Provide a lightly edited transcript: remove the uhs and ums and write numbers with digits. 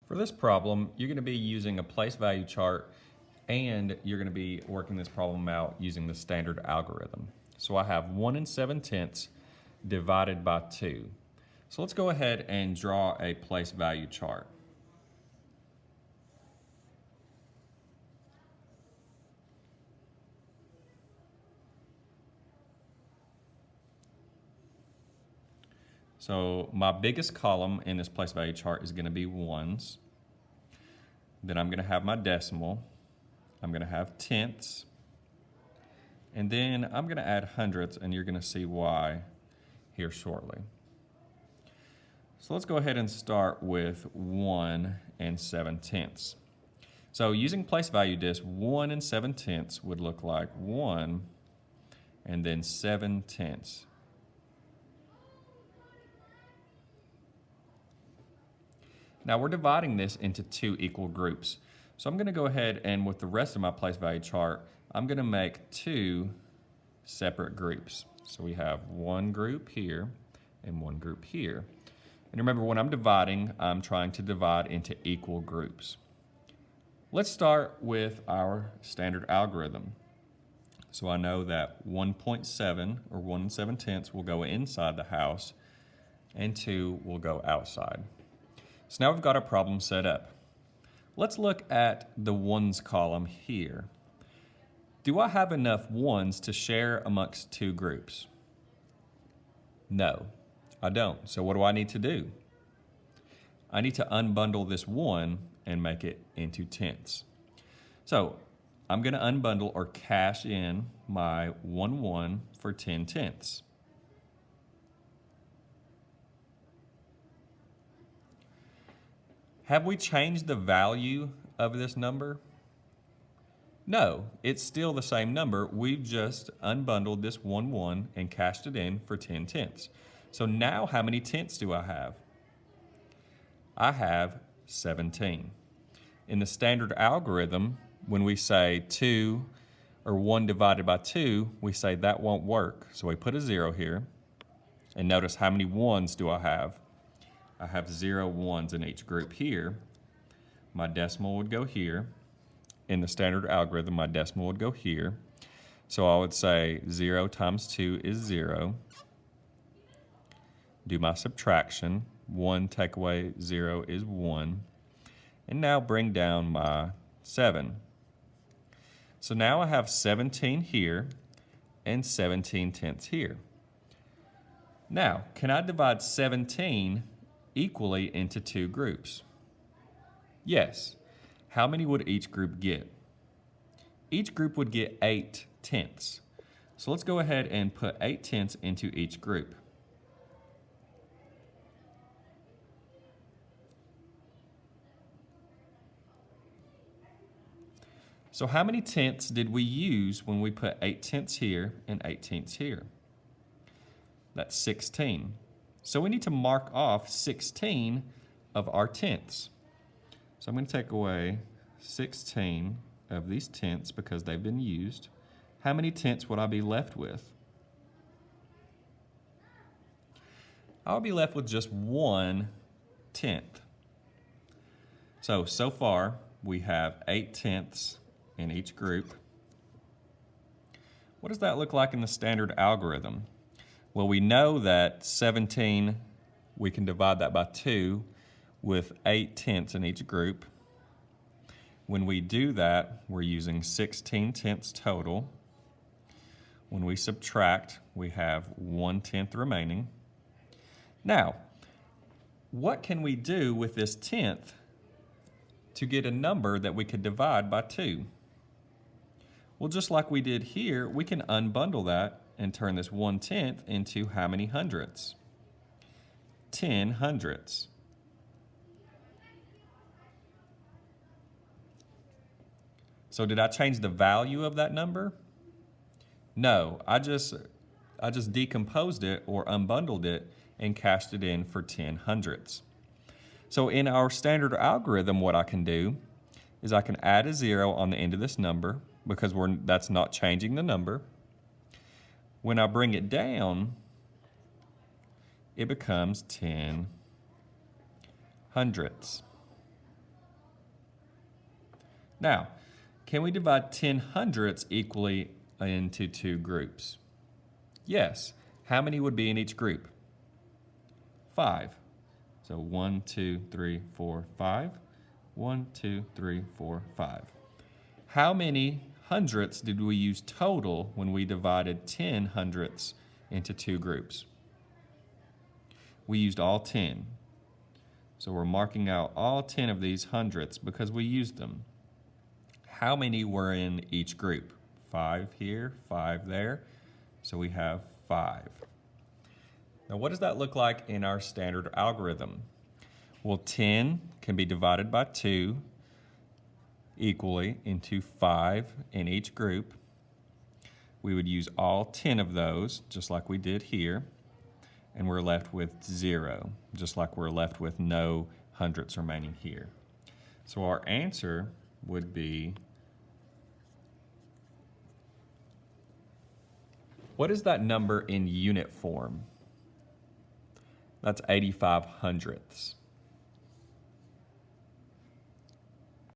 For this problem, you're going to be using a place value chart and you're going to be working this problem out using the standard algorithm. So I have 1 7/10 divided by 2. So let's go ahead and draw a place value chart. So my biggest column in this place value chart is going to be ones. Then I'm going to have my decimal. I'm going to have tenths. And then I'm going to add hundredths, and you're going to see why here shortly. So let's go ahead and start with 1 7/10. So using place value disk, 1 7/10 would look like 1 and then 7/10. Now we're dividing this into two equal groups. So I'm going to go ahead and with the rest of my place value chart, I'm going to make two separate groups. So we have one group here and one group here. And remember, when I'm dividing, I'm trying to divide into equal groups. Let's start with our standard algorithm. So I know that 1.7 or 1 7/10 will go inside the house and 2 will go outside. So now we've got our problem set up. Let's look at the ones column here. Do I have enough ones to share amongst two groups? No, I don't. So what do I need to do? I need to unbundle this 1 and make it into tenths. So I'm going to unbundle or cash in my 1 for 10 tenths. Have we changed the value of this number? No, it's still the same number. We've just unbundled this 1 and cashed it in for 10 tenths. So now how many tenths do I have? I have 17. In the standard algorithm, when we say 2 or 1 divided by 2, we say that won't work. So we put a 0 here. And notice how many ones do I have? I have 0 ones in each group here. My decimal would go here. In the standard algorithm, my decimal would go here. So I would say 0 times 2 is 0. Do my subtraction. 1 take away 0 is 1. And now bring down my 7. So now I have 17 here and 17 tenths here. Now, can I divide 17 equally into two groups? Yes. How many would each group get? Each group would get 8 tenths. So let's go ahead and put 8 tenths into each group. So how many tenths did we use when we put 8 tenths here and 8 tenths here? That's 16. So we need to mark off 16 of our tenths. So I'm going to take away 16 of these tenths because they've been used. How many tenths would I be left with? I'll be left with just 1 tenth. So far we have 8 tenths in each group. What does that look like in the standard algorithm? Well, we know that 17, we can divide that by 2 with 8 tenths in each group. When we do that, we're using 16 tenths total. When we subtract, we have 1 tenth remaining. Now, what can we do with this tenth to get a number that we could divide by 2? Well, just like we did here, we can unbundle that and turn this 1 tenth into how many hundredths? 10 hundredths. So did I change the value of that number? No, I just decomposed it or unbundled it and cashed it in for 10 hundredths. So in our standard algorithm, what I can do is I can add a 0 on the end of this number because that's not changing the number. When I bring it down, it becomes 10 hundredths. Now, can we divide 10 hundredths equally into two groups? Yes. How many would be in each group? 5. So 1, 2, 3, 4, 5. 1, 2, 3, 4, 5. How many hundredths did we use total when we divided 10 hundredths into two groups? We used all 10. So we're marking out all 10 of these hundredths because we used them. How many were in each group? 5 here, 5 there. So we have 5. Now what does that look like in our standard algorithm? Well, 10 can be divided by 2 equally into 5 in each group. We would use all 10 of those, just like we did here, and we're left with 0, just like we're left with no hundredths remaining here. So our answer would be, what is that number in unit form? That's 85 hundredths.